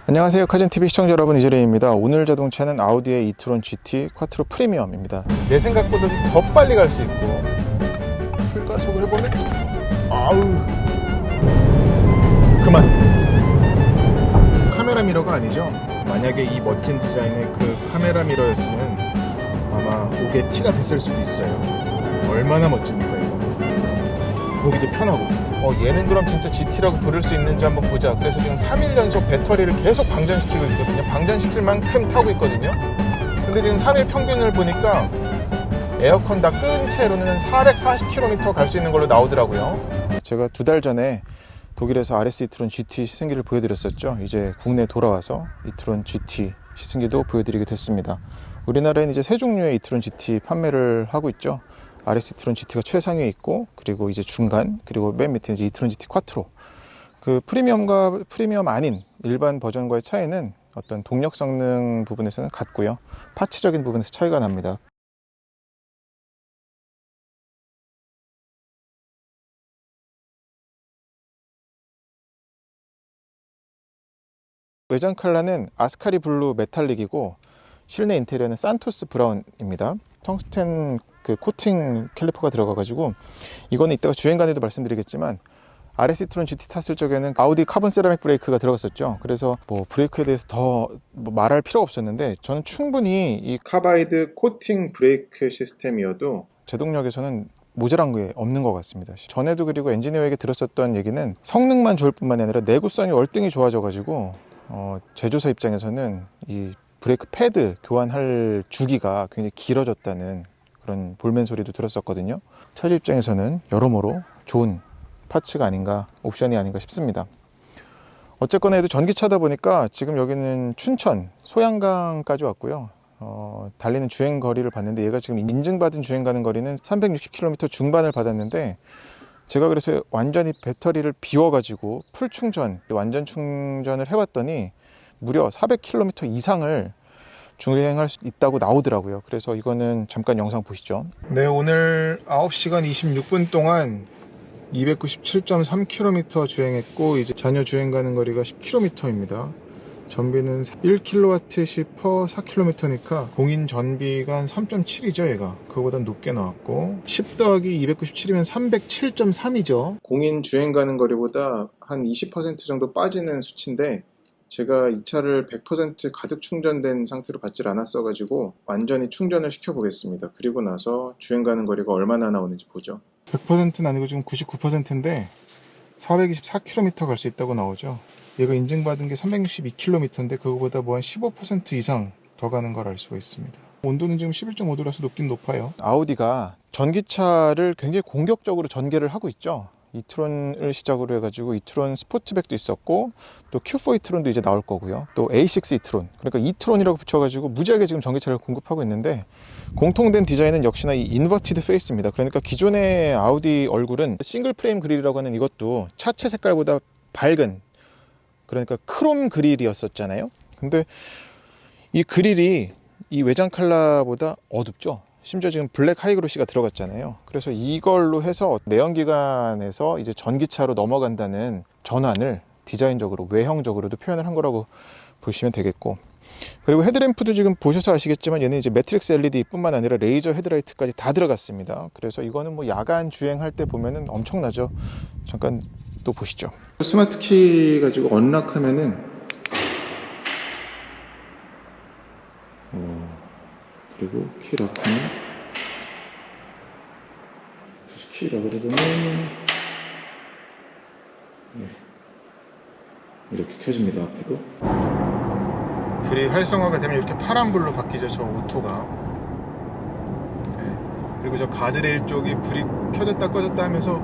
안녕하세요. 카진TV 시청자 여러분, 이재림입니다. 오늘 자동차는 아우디의 이트론 GT 쿼트로 프리미엄입니다. 내 생각보다 더 빨리 갈 수 있고, 가속을 해보면 아우, 그만. 카메라 미러가 아니죠. 만약에 이 멋진 디자인의 그 카메라 미러였으면 아마 목에 티가 됐을 수도 있어요. 얼마나 멋집니까 이거. 보기도 편하고. 얘는 그럼 진짜 GT라고 부를 수 있는지 한번 보자. 그래서 지금 3일 연속 배터리를 계속 방전시키고 있거든요. 방전시킬 만큼 타고 있거든요. 근데 지금 3일 평균을 보니까 에어컨 다 끈 채로는 440km 갈 수 있는 걸로 나오더라고요. 제가 2달 전에 독일에서 RS 이트론 GT 시승기를 보여드렸었죠. 이제 국내에 돌아와서 이트론 GT 시승기도 보여드리게 됐습니다. 우리나라에는 이제 세 종류의 이트론 GT 판매를 하고 있죠. RS 이트론 GT가 최상위에 있고, 그리고 이제 중간, 그리고 맨 밑에 이제 이트론 GT 쿼트로. 그 프리미엄과 프리미엄 아닌 일반 버전과의 차이는 어떤 동력 성능 부분에서는 같고요. 파츠적인 부분에서 차이가 납니다. 외장 컬러는 아스카리 블루 메탈릭이고, 실내 인테리어는 산토스 브라운입니다. 텅스텐 그 코팅 캘리퍼가 들어가가지고, 이거는 이따가 주행간에도 말씀드리겠지만 RS 이트론 GT 탔을 적에는 아우디 카본 세라믹 브레이크가 들어갔었죠. 그래서 뭐 브레이크에 대해서 더 말할 필요가 없었는데, 저는 충분히 이 카바이드 코팅 브레이크 시스템이어도 제동력에서는 모자란 게 없는 것 같습니다. 전에도 그리고 엔지니어에게 들었었던 얘기는 성능만 좋을 뿐만 아니라 내구성이 월등히 좋아져가지고 제조사 입장에서는 이 브레이크 패드 교환할 주기가 굉장히 길어졌다는 그런 볼멘 소리도 들었었거든요. 차주 입장에서는 여러모로 좋은 파츠가 아닌가, 옵션이 아닌가 싶습니다. 어쨌거나 해도 전기차다 보니까 지금 여기는 춘천 소양강까지 왔고요. 달리는 주행 거리를 봤는데, 얘가 지금 인증받은 주행 가는 거리는 360km 중반을 받았는데, 제가 그래서 완전히 배터리를 비워가지고 풀 충전, 완전 충전을 해봤더니 무려 400km 이상을 주행할 수 있다고 나오더라고요. 그래서 이거는 잠깐 영상 보시죠. 네, 오늘 9시간 26분 동안 297.3km 주행했고, 이제 잔여 주행 가는 거리가 10km입니다. 전비는 1kWh per 4km니까 공인 전비가 한 3.7이죠. 얘가 그거보다 높게 나왔고, 10 더하기 297이면 307.3이죠 공인 주행 가는 거리보다 한 20% 정도 빠지는 수치인데, 제가 이 차를 100% 가득 충전된 상태로 받질 않았어 가지고 완전히 충전을 시켜 보겠습니다. 그리고 나서 주행 가는 거리가 얼마나 나오는지 보죠. 100%는 아니고 지금 99%인데 424km 갈 수 있다고 나오죠. 얘가 인증받은 게 362km인데 그거보다 뭐 한 15% 이상 더 가는 걸 알 수가 있습니다. 온도는 지금 11.5도라서 높긴 높아요. 아우디가 전기차를 굉장히 공격적으로 전개를 하고 있죠. 이트론을 시작으로 해가지고 이트론 스포츠백도 있었고, 또 Q4 이트론도 이제 나올 거고요. 또 A6 이트론, 그러니까 이트론이라고 붙여가지고 무지하게 지금 전기차를 공급하고 있는데, 공통된 디자인은 역시나 이 인버티드 페이스입니다. 그러니까 기존의 아우디 얼굴은 싱글 프레임 그릴이라고 하는 이것도 차체 색깔보다 밝은, 그러니까 크롬 그릴이었었잖아요. 근데 이 그릴이 이 외장 컬러보다 어둡죠. 심지어 지금 블랙 하이그로시가 들어갔잖아요. 그래서 이걸로 해서 내연기관에서 이제 전기차로 넘어간다는 전환을 디자인적으로, 외형적으로도 표현을 한 거라고 보시면 되겠고, 그리고 헤드램프도 지금 보셔서 아시겠지만 얘는 이제 매트릭스 LED 뿐만 아니라 레이저 헤드라이트까지 다 들어갔습니다. 그래서 이거는 뭐 야간 주행할 때 보면은 엄청나죠. 잠깐 또 보시죠. 스마트 키 가지고 언락하면은, 그리고 키 락하면, 다시 키 락을 해보면 이렇게 켜집니다. 앞에도 불이 활성화가 되면 이렇게 파란불로 바뀌죠. 저 오토가. 그리고 저 가드레일 쪽이 불이 켜졌다 꺼졌다 하면서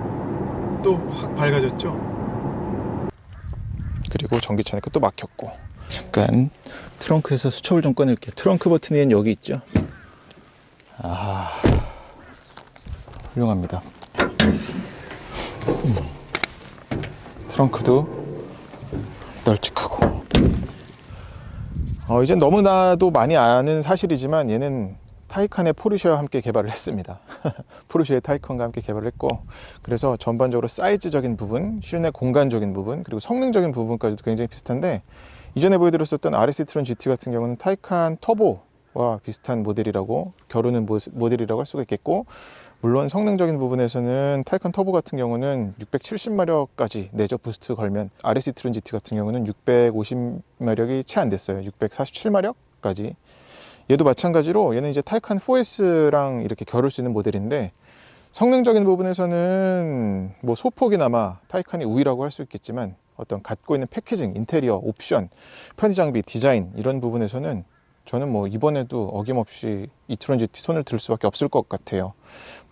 또 확 밝아졌죠. 그리고 전기차니까 또 막혔고. 잠깐 트렁크에서 수첩을 좀 꺼낼게요. 트렁크 버튼이 여기 있죠. 훌륭합니다. 트렁크도 널찍하고. 이제 너무나도 많이 아는 사실이지만 얘는 타이칸의 포르쉐와 함께 개발을 했습니다. 포르쉐의 타이칸과 함께 개발을 했고, 그래서 전반적으로 사이즈적인 부분, 실내 공간적인 부분, 그리고 성능적인 부분까지도 굉장히 비슷한데, 이전에 보여드렸었던 RS e-tron GT 같은 경우는 타이칸 터보와 비슷한 모델이라고, 겨루는 모델이라고 할 수가 있겠고, 물론 성능적인 부분에서는 타이칸 터보 같은 경우는 670마력까지 내적 부스트 걸면, RS e-tron GT 같은 경우는 650마력이 채 안 됐어요. 647마력까지. 얘도 마찬가지로 얘는 이제 타이칸 4S랑 이렇게 겨룰 수 있는 모델인데, 성능적인 부분에서는 뭐 소폭이나마 타이칸이 우위라고 할 수 있겠지만, 어떤 갖고 있는 패키징, 인테리어, 옵션, 편의 장비, 디자인 이런 부분에서는 저는 뭐 이번에도 어김없이 e-tron GT 손을 들 수밖에 없을 것 같아요.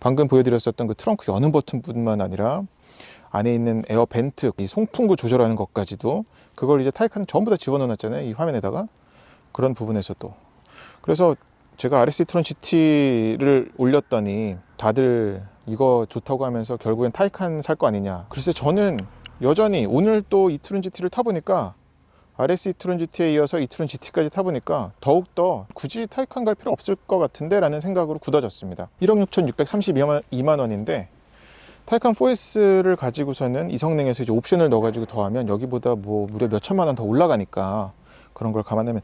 방금 보여드렸었던 그 트렁크 여는 버튼뿐만 아니라 안에 있는 에어 벤트, 이 송풍구 조절하는 것까지도 그걸 이제 타이칸은 전부 다 집어넣어놨잖아요, 이 화면에다가. 그런 부분에서도. 그래서 제가 RS e-tron GT를 올렸더니 다들 이거 좋다고 하면서 결국엔 타이칸 살 거 아니냐. 글쎄, 저는 여전히 오늘 또 e-tron GT를 타보니까, RS e-tron GT에 이어서 e-tron GT까지 타보니까 더욱더 굳이 타이칸 갈 필요 없을 것 같은데 라는 생각으로 굳어졌습니다. 1억 6,632만 원인데 타이칸 4S를 가지고서는 이 성능에서 이제 옵션을 넣어가지고 더하면 여기보다 뭐 무려 몇 천만 원 더 올라가니까, 그런 걸 감안하면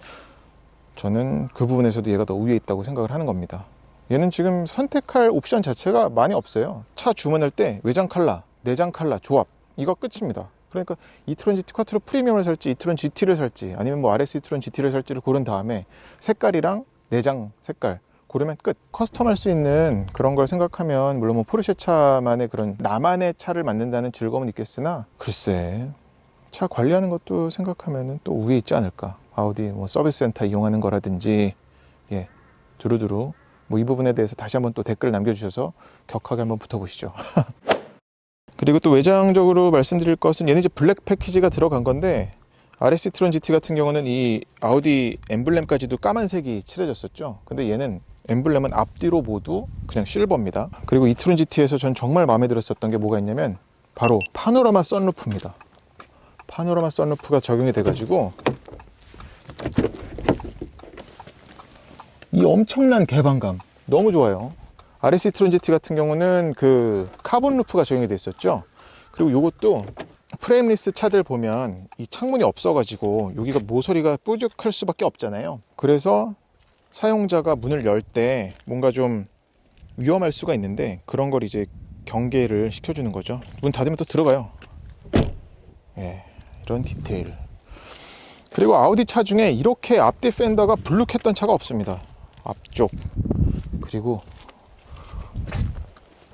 저는 그 부분에서도 얘가 더 우위에 있다고 생각을 하는 겁니다. 얘는 지금 선택할 옵션 자체가 많이 없어요. 차 주문할 때 외장 컬러, 내장 컬러, 조합, 이거 끝입니다. 그러니까 e-tron GT 쿼트로 프리미엄을 살지, e-tron GT를 살지, 아니면 뭐 RS e-tron GT를 살지를 고른 다음에 색깔이랑 내장 색깔 고르면 끝. 커스텀할 수 있는 그런 걸 생각하면 물론 뭐 포르쉐 차만의 그런 나만의 차를 만든다는 즐거움은 있겠으나, 글쎄, 차 관리하는 것도 생각하면 또 우위에 있지 않을까. 아우디 뭐 서비스 센터 이용하는 거라든지, 예, 두루두루 뭐 이 부분에 대해서 다시 한번 또 댓글 남겨주셔서 격하게 한번 붙어보시죠. 그리고 또 외장적으로 말씀드릴 것은, 얘는 이제 블랙 패키지가 들어간 건데, RS e-tron GT 같은 경우는 이 아우디 엠블렘까지도 까만색이 칠해졌었죠. 근데 얘는 엠블렘은 앞뒤로 모두 그냥 실버입니다. 그리고 e-tron GT에서 전 정말 마음에 들었었던 게 뭐가 있냐면 바로 파노라마 선루프입니다. 파노라마 선루프가 적용이 돼가지고 이 엄청난 개방감 너무 좋아요. RS e-tron GT 같은 경우는 그 카본 루프가 적용이 돼 있었죠. 그리고 이것도 프레임리스 차들 보면 이 창문이 없어가지고 여기가 모서리가 뾰족할 수밖에 없잖아요. 그래서 사용자가 문을 열 때 뭔가 좀 위험할 수가 있는데, 그런 걸 이제 경계를 시켜주는 거죠. 문 닫으면 또 들어가요. 예, 이런 디테일. 그리고 아우디 차 중에 이렇게 앞뒤 팬더가 불룩했던 차가 없습니다. 앞쪽 그리고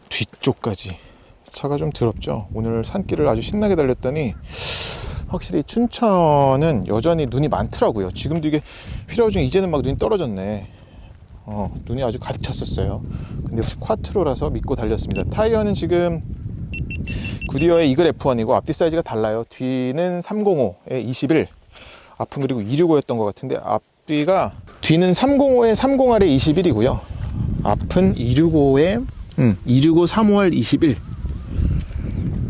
뒤쪽까지. 차가 좀 더럽죠. 오늘 산길을 아주 신나게 달렸더니 확실히 춘천은 여전히 눈이 많더라고요. 지금도 이게 휘라우 중에 이제는 막 눈이 떨어졌네. 눈이 아주 가득 찼었어요. 근데 역시 쿼트로라서 믿고 달렸습니다. 타이어는 지금 구디어의 이글 F1이고 앞뒤 사이즈가 달라요. 뒤는 305에 21, 앞은 그리고 265였던 것 같은데, 앞뒤가 뒤는 305에 30R에 21이고요 앞은 265에 265 35R 21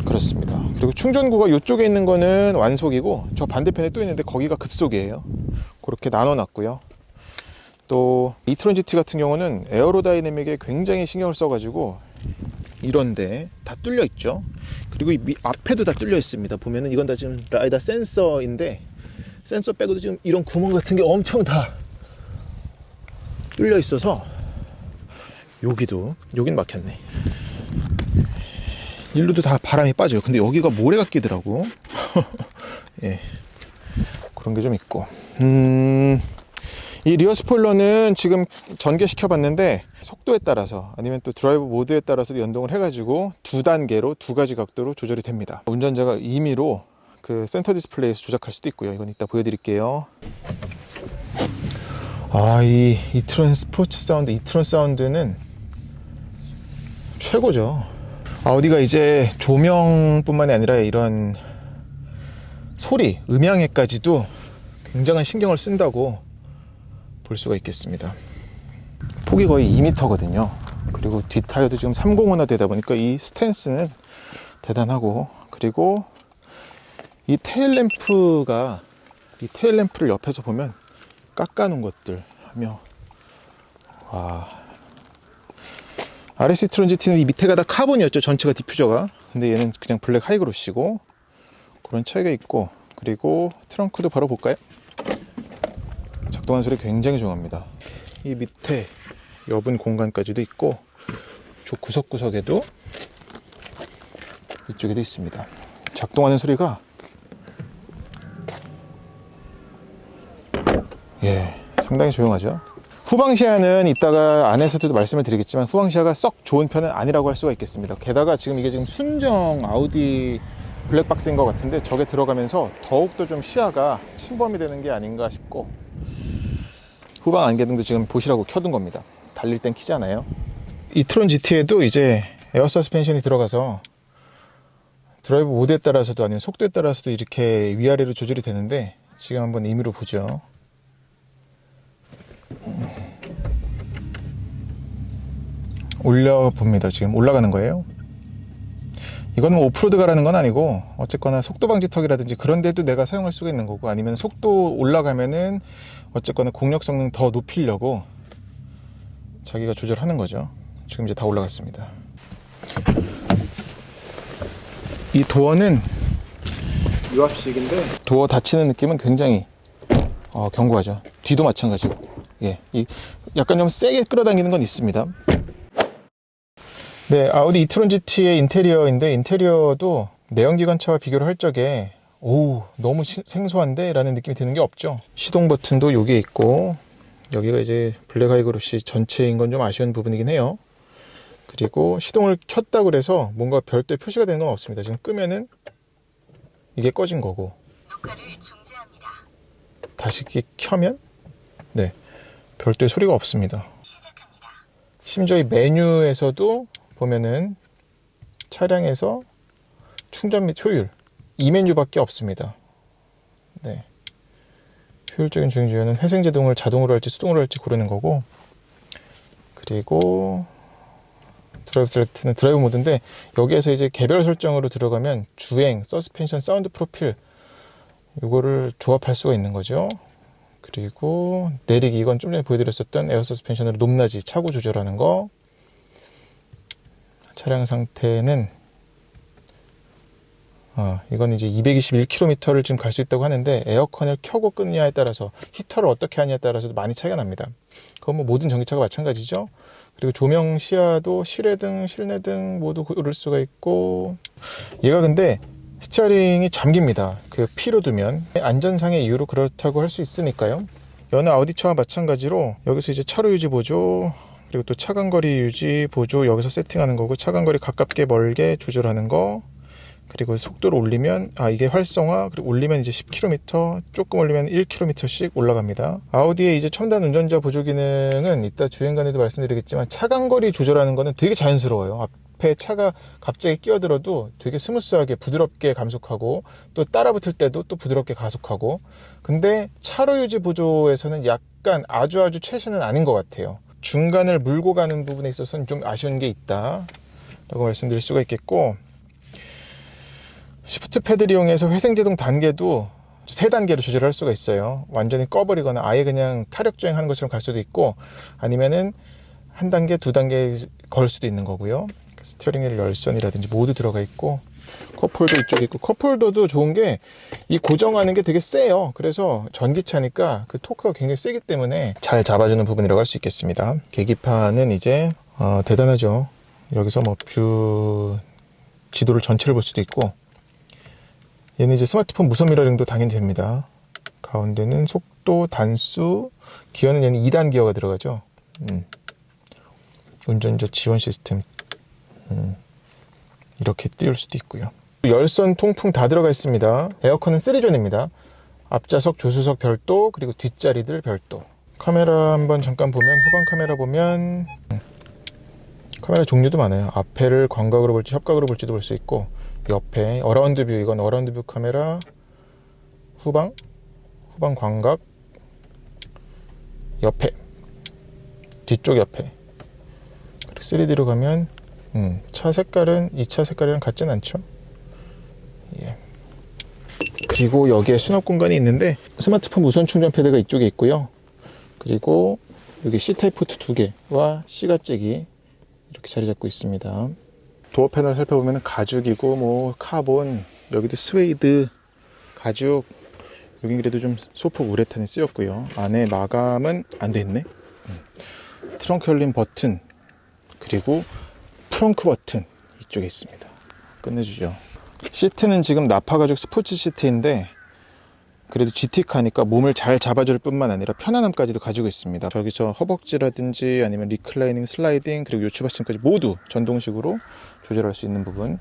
그렇습니다. 그리고 충전구가 이쪽에 있는 거는 완속이고, 저 반대편에 또 있는데 거기가 급속이에요. 그렇게 나눠 놨고요. 또 e-tron GT 같은 경우는 에어로다이내믹에 굉장히 신경을 써가지고 이런데 다 뚫려 있죠. 그리고 이 앞에도 다 뚫려 있습니다. 보면은 이건 다 지금 라이다 센서인데, 센서 빼고도 지금 이런 구멍 같은 게 엄청 다 뚫려 있어서, 여긴 막혔네. 일로도 다 바람이 빠져요. 근데 여기가 모래가 끼더라고. 예, 그런 게 좀 있고. 이 리어 스포일러는 지금 전개시켜 봤는데 속도에 따라서 아니면 또 드라이브 모드에 따라서 연동을 해가지고 두 단계로 두 가지 각도로 조절이 됩니다. 운전자가 임의로 그 센터 디스플레이에서 조작할 수도 있고요. 이건 이따 보여드릴게요. 이 e-tron 스포츠 사운드, e-tron 사운드는 최고죠. 아우디가 이제 조명뿐만이 아니라 이런 소리, 음향에까지도 굉장한 신경을 쓴다고 볼 수가 있겠습니다. 폭이 거의 2m거든요. 그리고 뒷타이어도 지금 305나 되다 보니까 이 스탠스는 대단하고, 그리고 이 테일램프를 옆에서 보면 깎아놓은 것들 하며, 와. RS e-tron GT는 이 밑에가 다 카본이었죠. 전체가 디퓨저가. 근데 얘는 그냥 블랙 하이그로시고, 그런 차이가 있고, 그리고 트렁크도 바로 볼까요? 작동하는 소리 굉장히 조용합니다. 이 밑에 여분 공간까지도 있고 구석구석에도 이쪽에도 있습니다. 작동하는 소리가 상당히 조용하죠. 후방 시야는 이따가 안에서도 말씀을 드리겠지만 후방 시야가 썩 좋은 편은 아니라고 할 수가 있겠습니다. 게다가 이게 지금 순정 아우디 블랙박스인 것 같은데 저게 들어가면서 더욱더 좀 시야가 침범이 되는 게 아닌가 싶고, 후방 안개등도 지금 보시라고 켜둔 겁니다. 달릴 땐 키잖아요. 이트론 GT에도 이제 에어 서스펜션이 들어가서 드라이브 모드에 따라서도 아니면 속도에 따라서도 이렇게 위아래로 조절이 되는데, 지금 한번 임의로 보죠. 올려봅니다. 지금 올라가는 거예요. 이건 뭐 오프로드 가라는 건 아니고 어쨌거나 속도 방지턱이라든지 그런 데도 내가 사용할 수가 있는 거고, 아니면 속도 올라가면은 어쨌거나 공력 성능 더 높이려고 자기가 조절하는 거죠. 지금 이제 다 올라갔습니다. 이 도어는 유압식인데 도어 닫히는 느낌은 굉장히 견고하죠. 뒤도 마찬가지고, 약간 좀 세게 끌어당기는 건 있습니다. 네, 아우디 이트론 GT의 인테리어인데, 인테리어도 내연기관차와 비교를 할 적에 너무 생소한데? 라는 느낌이 드는 게 없죠. 시동 버튼도 여기에 있고, 여기가 이제 블랙 하이그로시 전체인 건 좀 아쉬운 부분이긴 해요. 그리고 시동을 켰다고 그래서 뭔가 별도의 표시가 되는 건 없습니다. 지금 끄면은 이게 꺼진 거고, 녹화를 중지합니다. 다시 켜면 별도의 소리가 없습니다. 시작합니다. 심지어 이 메뉴에서도 보면은 차량에서 충전 및 효율 이 메뉴밖에 없습니다. 효율적인 주행주의는 회생제동을 자동으로 할지 수동으로 할지 고르는 거고, 그리고 드라이브 셀렉트는 드라이브 모드인데, 여기에서 이제 개별 설정으로 들어가면 주행, 서스펜션, 사운드 프로필 이거를 조합할 수가 있는 거죠. 그리고 내리기, 이건 좀 전에 보여드렸었던 에어 서스펜션으로 높낮이 차고 조절하는 거. 차량 상태는 이건 이제 221km를 지금 갈 수 있다고 하는데, 에어컨을 켜고 끄느냐에 따라서, 히터를 어떻게 하냐에 따라서도 많이 차이가 납니다. 그건 뭐 모든 전기차가 마찬가지죠. 그리고 조명 시야도 실외등, 실내등 모두 고를 수가 있고, 얘가 근데 스티어링이 잠깁니다. P로 두면 안전상의 이유로 그렇다고 할 수 있으니까요. 여느 아우디차와 마찬가지로 여기서 이제 차로 유지 보조, 그리고 또 차간거리 유지 보조 여기서 세팅하는 거고, 차간거리 가깝게 멀게 조절하는 거, 그리고 속도를 올리면 이게 활성화, 그리고 올리면 이제 10km, 조금 올리면 1km씩 올라갑니다. 아우디의 이제 첨단 운전자 보조 기능은 이따 주행간에도 말씀드리겠지만, 차간거리 조절하는 거는 되게 자연스러워요. 앞에 차가 갑자기 끼어들어도 되게 스무스하게 부드럽게 감속하고, 또 따라붙을 때도 또 부드럽게 가속하고. 근데 차로 유지 보조에서는 약간 아주 최신은 아닌 것 같아요. 중간을 물고 가는 부분에 있어서는 좀 아쉬운 게 있다 라고 말씀드릴 수가 있겠고, 시프트 패드를 이용해서 회생제동 단계도 3단계로 조절할 수가 있어요. 완전히 꺼버리거나 아예 그냥 타력주행 하는 것처럼 갈 수도 있고, 아니면은 1단계, 2단계 걸 수도 있는 거고요. 스티어링 휠 열선이라든지 모두 들어가 있고, 컵홀더 이쪽에 있고, 컵홀더도 좋은 게 이 고정하는 게 되게 세요. 그래서 전기차니까 그 토크가 굉장히 세기 때문에 잘 잡아주는 부분이라고 할 수 있겠습니다. 계기판은 이제 대단하죠. 여기서 뭐 뷰 지도를 전체를 볼 수도 있고, 얘는 이제 스마트폰 무선 미러링도 당연히 됩니다. 가운데는 속도, 단수, 기어는 얘는 2단 기어가 들어가죠. 운전자 지원 시스템 이렇게 띄울 수도 있고요. 열선, 통풍 다 들어가 있습니다. 에어컨은 3존입니다. 앞좌석, 조수석 별도, 그리고 뒷자리들 별도. 카메라 한번 잠깐 보면, 후방 카메라 보면 카메라 종류도 많아요. 앞에를 광각으로 볼지 협각으로 볼지도 볼 수 있고, 옆에 어라운드 뷰, 이건 어라운드 뷰 카메라, 후방 광각, 옆에, 뒤쪽 옆에. 그리고 3D로 가면 차 색깔은 2차 색깔이랑 같진 않죠. 그리고 여기에 수납 공간이 있는데, 스마트폰 무선 충전 패드가 이쪽에 있고요. 그리고 여기 C타입 포트 2개와 C가잭이 이렇게 자리 잡고 있습니다. 도어 패널 살펴보면 가죽이고, 뭐 카본, 여기도 스웨이드 가죽, 여긴 그래도 좀 소폭 우레탄이 쓰였고요. 안에 마감은 안 돼 있네. 트렁크 열림 버튼, 그리고 트렁크 버튼 이쪽에 있습니다. 끝내주죠. 시트는 지금 나파 가죽 스포츠 시트인데 그래도 GT카니까 몸을 잘 잡아줄 뿐만 아니라 편안함까지도 가지고 있습니다. 저기서 허벅지라든지 아니면 리클라이닝, 슬라이딩, 그리고 요추 받침까지 모두 전동식으로 조절할 수 있는 부분.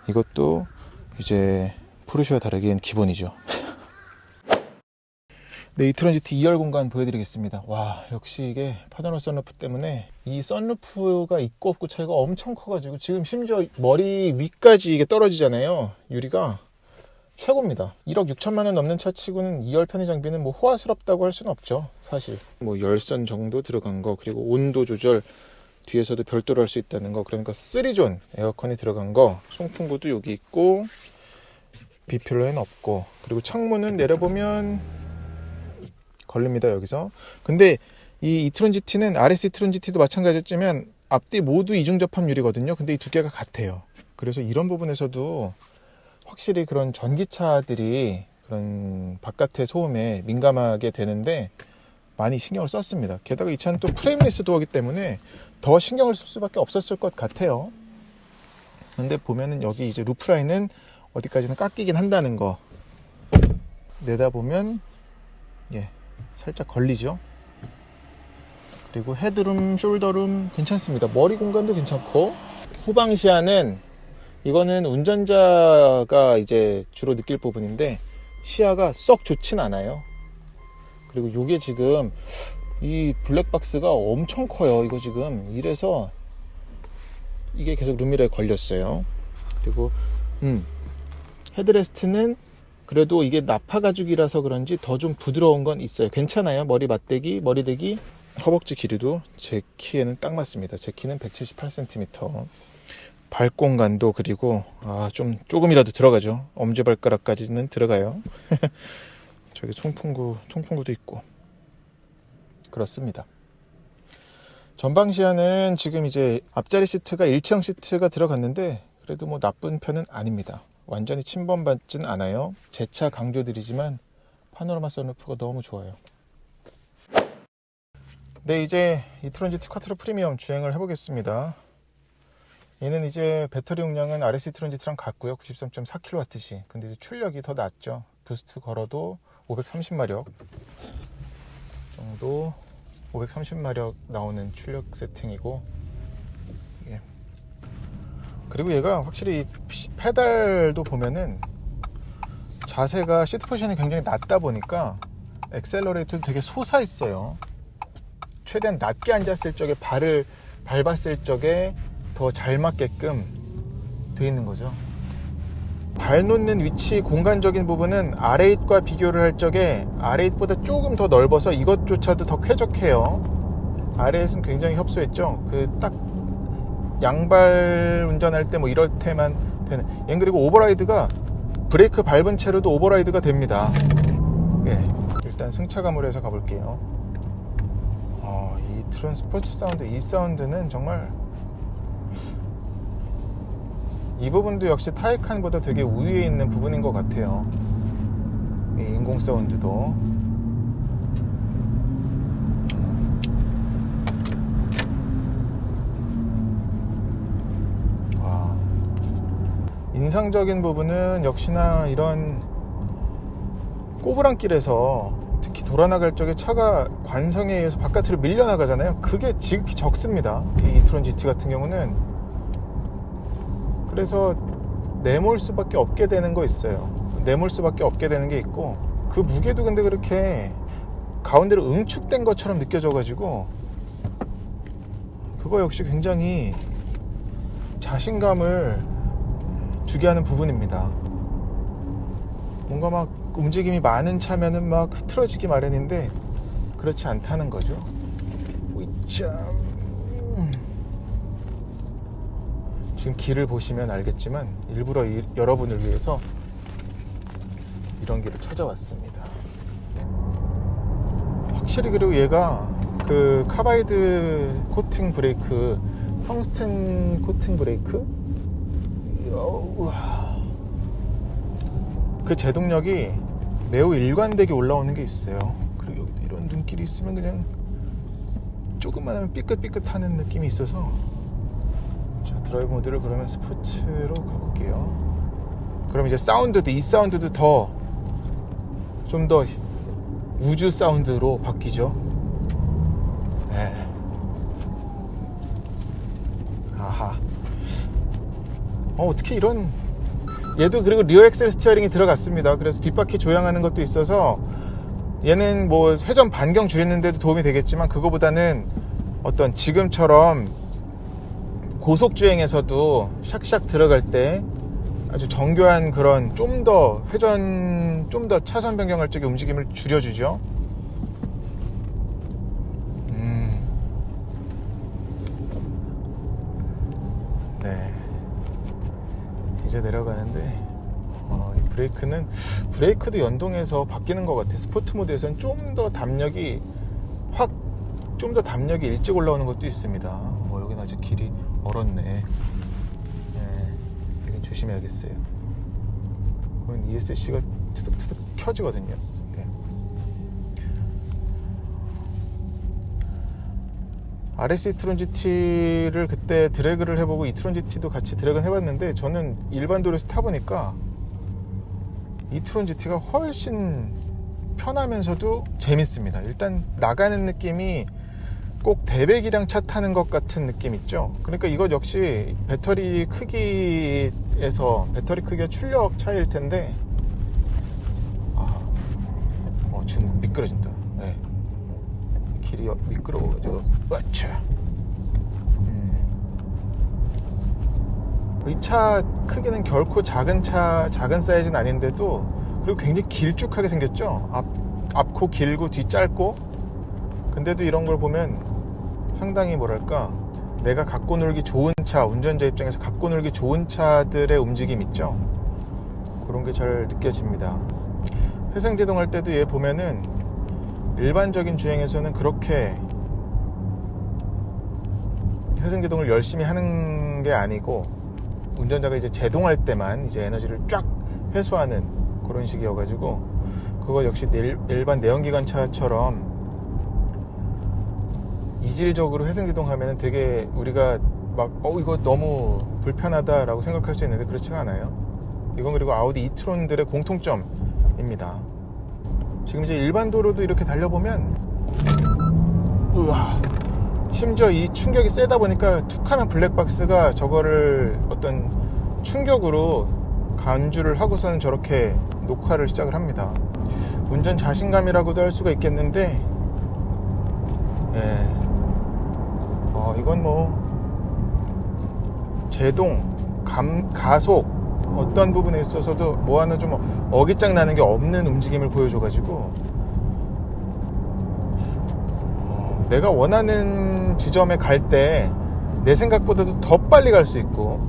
이것도 이제 포르쉐와 다르게 기본이죠. 네, 이트론 GT 2열 공간 보여드리겠습니다. 와, 역시 이게 파노라마 썬루프 때문에 이 썬루프가 있고 없고 차이가 엄청 커가지고 지금 심지어 머리 위까지 이게 떨어지잖아요. 유리가 최고입니다. 1억 6천만 원 넘는 차 치고는 2열 편의 장비는 뭐 호화스럽다고 할 수는 없죠. 사실 뭐 열선 정도 들어간 거, 그리고 온도 조절 뒤에서도 별도로 할 수 있다는 거, 그러니까 3존 에어컨이 들어간 거, 송풍구도 여기 있고 비필러엔 없고, 그리고 창문은 내려보면 걸립니다. 여기서. 근데 이 이트론 GT는 RS 이트론 GT도 마찬가지였지만 앞뒤 모두 이중 접합 유리거든요. 근데 이 두 개가 같아요. 그래서 이런 부분에서도 확실히 그런 전기차들이 그런 바깥의 소음에 민감하게 되는데 많이 신경을 썼습니다. 게다가 이 차는 또 프레임리스 도어이기 때문에 더 신경을 쓸 수밖에 없었을 것 같아요. 근데 보면은 여기 이제 루프라인은 어디까지는 깎이긴 한다는 거 내다보면 예, 살짝 걸리죠. 그리고 헤드룸, 숄더룸 괜찮습니다. 머리 공간도 괜찮고, 후방 시야는 이거는 운전자가 이제 주로 느낄 부분인데 시야가 썩 좋진 않아요. 그리고 이게 지금 이 블랙박스가 엄청 커요. 이거 지금 이래서 이게 계속 룸미러에 걸렸어요. 그리고 헤드레스트는 그래도 이게 나파 가죽이라서 그런지 더 좀 부드러운 건 있어요. 괜찮아요. 머리 맞대기, 머리대기, 허벅지 길이도 제 키에는 딱 맞습니다. 제 키는 178cm. 발 공간도, 그리고 조금이라도 들어가죠. 엄지발가락까지는 들어가요. 저기 통풍구도 있고 그렇습니다. 전방 시야는 지금 이제 앞자리 시트가 일체형 시트가 들어갔는데 그래도 뭐 나쁜 편은 아닙니다. 완전히 침범받진 않아요. 재차 강조드리지만 파노라마 썬루프가 너무 좋아요. 네, 이제 이트론 GT 쿼트로 프리미엄 주행을 해보겠습니다. 얘는 이제 배터리 용량은 RS 이트론 GT랑 같고요. 93.4kWh. 근데 이제 출력이 더 낮죠. 부스트 걸어도 530마력 정도, 530마력 나오는 출력 세팅이고, 예. 그리고 얘가 확실히 페달도 보면은 자세가 시트 포지션이 굉장히 낮다 보니까 엑셀러레이터도 되게 솟아있어요. 최대한 낮게 앉았을 적에 발을 밟았을 적에 더 잘 맞게끔 되어 있는 거죠. 발 놓는 위치 공간적인 부분은 R8과 비교를 할 적에 R8보다 조금 더 넓어서 이것조차도 더 쾌적해요. R8은 굉장히 협소했죠. 그 딱 양발 운전할 때 뭐 이럴 때만 되는. 얘는 그리고 오버라이드가 브레이크 밟은 채로도 오버라이드가 됩니다. 예, 일단 승차감으로 해서 가볼게요. 이 트론 스포츠 사운드, 이 사운드는 정말, 이 부분도 역시 타이칸보다 되게 우위에 있는 부분인 것 같아요. 이 인공 사운드도. 와. 인상적인 부분은 역시나 이런 꼬부랑길에서 특히 돌아나갈 적에 차가 관성에 의해서 바깥으로 밀려나가잖아요. 그게 지극히 적습니다. 이 이트론 GT 같은 경우는. 그래서 내몰 수밖에 없게 되는 거 있어요. 내몰 수밖에 없게 되는 게 있고, 그 무게도 근데 그렇게 가운데로 응축된 것처럼 느껴져가지고 그거 역시 굉장히 자신감을 주게 하는 부분입니다. 뭔가 막 움직임이 많은 차면은 막 흐트러지기 마련인데 그렇지 않다는 거죠. 지금 길을 보시면 알겠지만 일부러 여러분을 위해서 이런 길을 찾아왔습니다. 확실히. 그리고 얘가 그 카바이드 코팅 브레이크, 텅스텐 코팅 브레이크, 그 제동력이 매우 일관되게 올라오는 게 있어요. 그리고 여기도 이런 눈길이 있으면 그냥 조금만 하면 삐끗삐끗하는 느낌이 있어서, 자, 드라이브 모드를 그러면 스포츠로 가볼게요. 그럼 이제 사운드도, 이 사운드도 좀 더 우주 사운드로 바뀌죠. 네. 아하. 어떻게 이런, 얘도 그리고 리어 엑셀 스티어링이 들어갔습니다. 그래서 뒷바퀴 조향하는 것도 있어서 얘는 뭐 회전 반경 줄이는데도 도움이 되겠지만, 그거보다는 어떤 지금처럼 고속주행에서도 샥샥 들어갈 때 아주 정교한 그런 좀 더 차선 변경할 적의 움직임을 줄여주죠. 네. 이제 내려가는데, 이 브레이크도 연동해서 바뀌는 것 같아요. 스포츠 모드에서는 좀 더 담력이 일찍 올라오는 것도 있습니다. 여긴 아직 길이 얼었네. 네, 여긴 조심해야겠어요. 그건 ESC가 투둑투둑 켜지거든요. 네. RS e-tron GT를 그때 드래그를 해보고 e-tron GT도 같이 드래그를 해봤는데, 저는 일반 도로에서 타보니까 e-tron GT가 훨씬 편하면서도 재밌습니다. 일단 나가는 느낌이 꼭 대배기량 차 타는 것 같은 느낌 있죠. 그러니까 이것 역시 배터리 크기가 출력 차이일 텐데, 지금 미끄러진다. 네. 길이 미끄러워가지고, 으쌰. 이 차 크기는 결코 작은 사이즈는 아닌데도, 그리고 굉장히 길쭉하게 생겼죠. 앞코 길고 뒤 짧고. 근데도 이런 걸 보면 상당히 뭐랄까, 내가 갖고 놀기 좋은 차, 운전자 입장에서 갖고 놀기 좋은 차들의 움직임 있죠. 그런 게 잘 느껴집니다. 회생제동 할 때도 얘 보면은 일반적인 주행에서는 그렇게 회생제동을 열심히 하는 게 아니고, 운전자가 이제 제동할 때만 이제 에너지를 쫙 회수하는 그런 식이어가지고, 그거 역시 일반 내연기관차처럼 이질적으로 회생제동하면 되게 우리가 막 이거 너무 불편하다라고 생각할 수 있는데, 그렇지가 않아요. 이건 그리고 아우디 e-tron들의 공통점입니다. 지금 이제 일반 도로도 이렇게 달려보면, 심지어 이 충격이 세다 보니까 툭하면 블랙박스가 저거를 어떤 충격으로 간주를 하고서는 저렇게 녹화를 시작을 합니다. 운전 자신감이라고도 할 수가 있겠는데, 예. 이건 뭐 제동, 가속 어떤 부분에 있어서도 뭐 하나 좀 어깃장 나는 게 없는 움직임을 보여줘가지고, 내가 원하는 지점에 갈 때 내 생각보다도 더 빨리 갈 수 있고,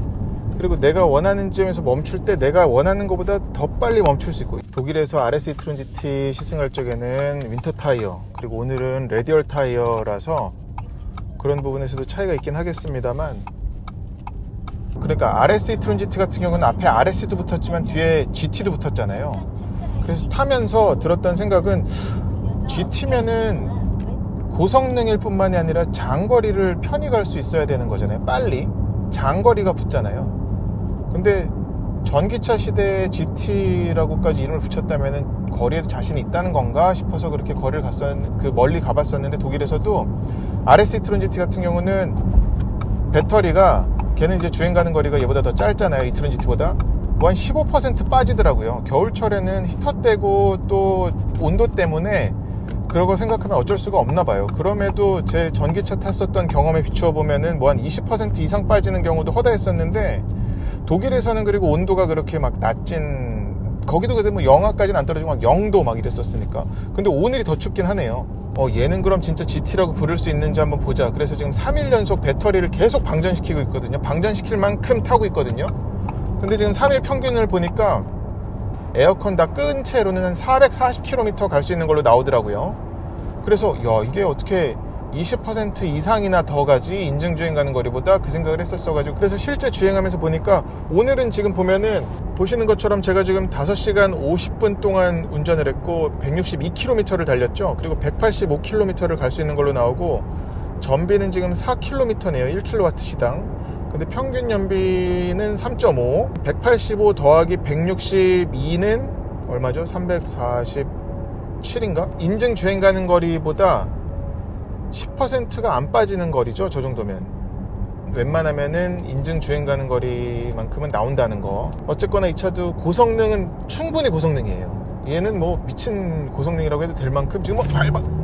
그리고 내가 원하는 지점에서 멈출 때 내가 원하는 것보다 더 빨리 멈출 수 있고. 독일에서 RS e-tron GT 시승할 적에는 윈터 타이어, 그리고 오늘은 레디얼 타이어라서 그런 부분에서도 차이가 있긴 하겠습니다만, 그러니까 RS e-tron GT 같은 경우는 앞에 RS도 붙었지만 뒤에 GT도 붙었잖아요. 그래서 타면서 들었던 생각은, GT면은 고성능일 뿐만이 아니라 장거리를 편히 갈 수 있어야 되는 거잖아요. 빨리 장거리가 붙잖아요. 근데 전기차 시대에 GT라고까지 이름을 붙였다면은 거리에도 자신이 있다는 건가 싶어서 그렇게 거리를 멀리 가봤었는데, 독일에서도 RS e-tron GT 같은 경우는 배터리가, 걔는 이제 주행 가는 거리가 얘보다 더 짧잖아요. e-tron GT보다 뭐 한 15% 빠지더라고요. 겨울철에는 히터 떼고 또 온도 때문에 그러고 생각하면 어쩔 수가 없나 봐요. 그럼에도 제 전기차 탔었던 경험에 비추어 보면은 뭐 한 20% 이상 빠지는 경우도 허다했었는데, 독일에서는 그리고 온도가 그렇게 막 거기도 그때 뭐 영하까지는 안 떨어지고 막 0도 막 이랬었으니까. 근데 오늘이 더 춥긴 하네요. 얘는 그럼 진짜 GT라고 부를 수 있는지 한번 보자. 그래서 지금 3일 연속 배터리를 계속 방전시키고 있거든요. 방전시킬 만큼 타고 있거든요. 근데 지금 3일 평균을 보니까 에어컨 다 끈 채로는 한 440km 갈 수 있는 걸로 나오더라고요. 그래서 이게 어떻게 20% 이상이나 더 가지 인증주행 가는 거리보다, 그 생각을 했었어가지고. 그래서 실제 주행하면서 보니까 오늘은 지금 보면은 보시는 것처럼 제가 지금 5시간 50분 동안 운전을 했고 162km를 달렸죠. 그리고 185km를 갈 수 있는 걸로 나오고, 전비는 지금 4km네요. 1kW 시당. 근데 평균 연비는 3.5, 185 더하기 162는 얼마죠? 347인가? 인증 주행 가는 거리보다 10%가 안 빠지는 거리죠. 저 정도면 웬만하면은 인증 주행 가는 거리만큼은 나온다는 거. 어쨌거나 이 차도 고성능은 충분히 고성능이에요. 얘는 뭐 미친 고성능이라고 해도 될 만큼 지금 뭐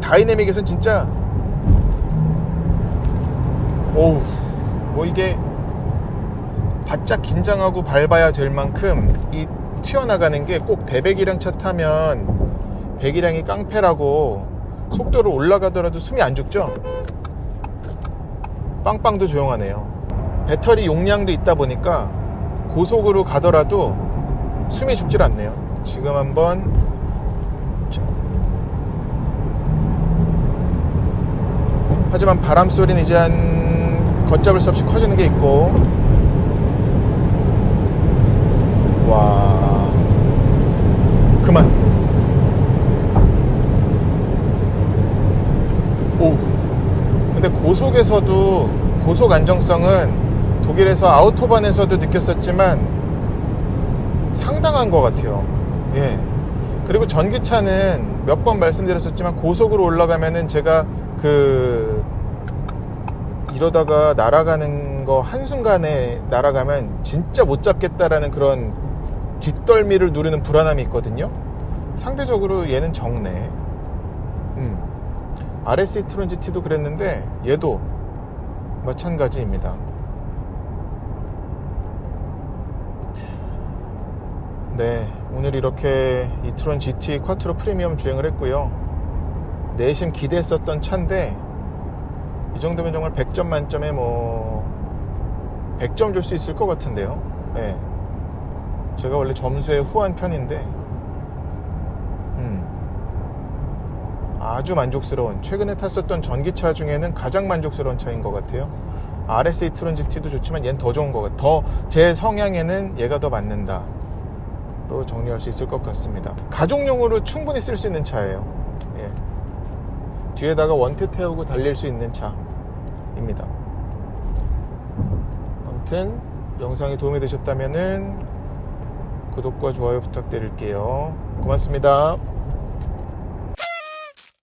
다이내믹에선 진짜 오우, 뭐 이게 바짝 긴장하고 밟아야 될 만큼 이 튀어나가는 게, 꼭 대배기량 차 타면 배기량이 깡패라고 속도를 올라가더라도 숨이 안 죽죠. 빵빵도 조용하네요. 배터리 용량도 있다 보니까 고속으로 가더라도 숨이 죽질 않네요. 지금 한번 하지만 바람 소리는 이제 한 걷잡을 수 없이 커지는 게 있고, 와, 그만. 오우. 근데 고속에서도, 고속 안정성은 독일에서 아우토반에서도 느꼈었지만 상당한 것 같아요. 예. 그리고 전기차는 몇 번 말씀드렸었지만 고속으로 올라가면은 제가 이러다가 날아가는 거 한순간에 날아가면 진짜 못 잡겠다라는 그런 뒷덜미를 누르는 불안함이 있거든요. 상대적으로 얘는 적네. RS e-tron GT도 그랬는데 얘도 마찬가지입니다. 네, 오늘 이렇게 e-tron GT 쿼트로 프리미엄 주행을 했고요. 내심 기대했었던 차인데 이 정도면 정말 100점 만점에 뭐 100점 줄 수 있을 것 같은데요. 네. 제가 원래 점수에 후한 편인데 아주 만족스러운, 최근에 탔었던 전기차 중에는 가장 만족스러운 차인 것 같아요. RS e-tron GT도 좋지만 얘는 더 좋은 것 같아요. 더 제 성향에는 얘가 더 맞는다 로 정리할 수 있을 것 같습니다. 가족용으로 충분히 쓸 수 있는 차예요. 예. 뒤에다가 원태 태우고 달릴 수 있는 차입니다. 아무튼 영상이 도움이 되셨다면은 구독과 좋아요 부탁드릴게요. 고맙습니다.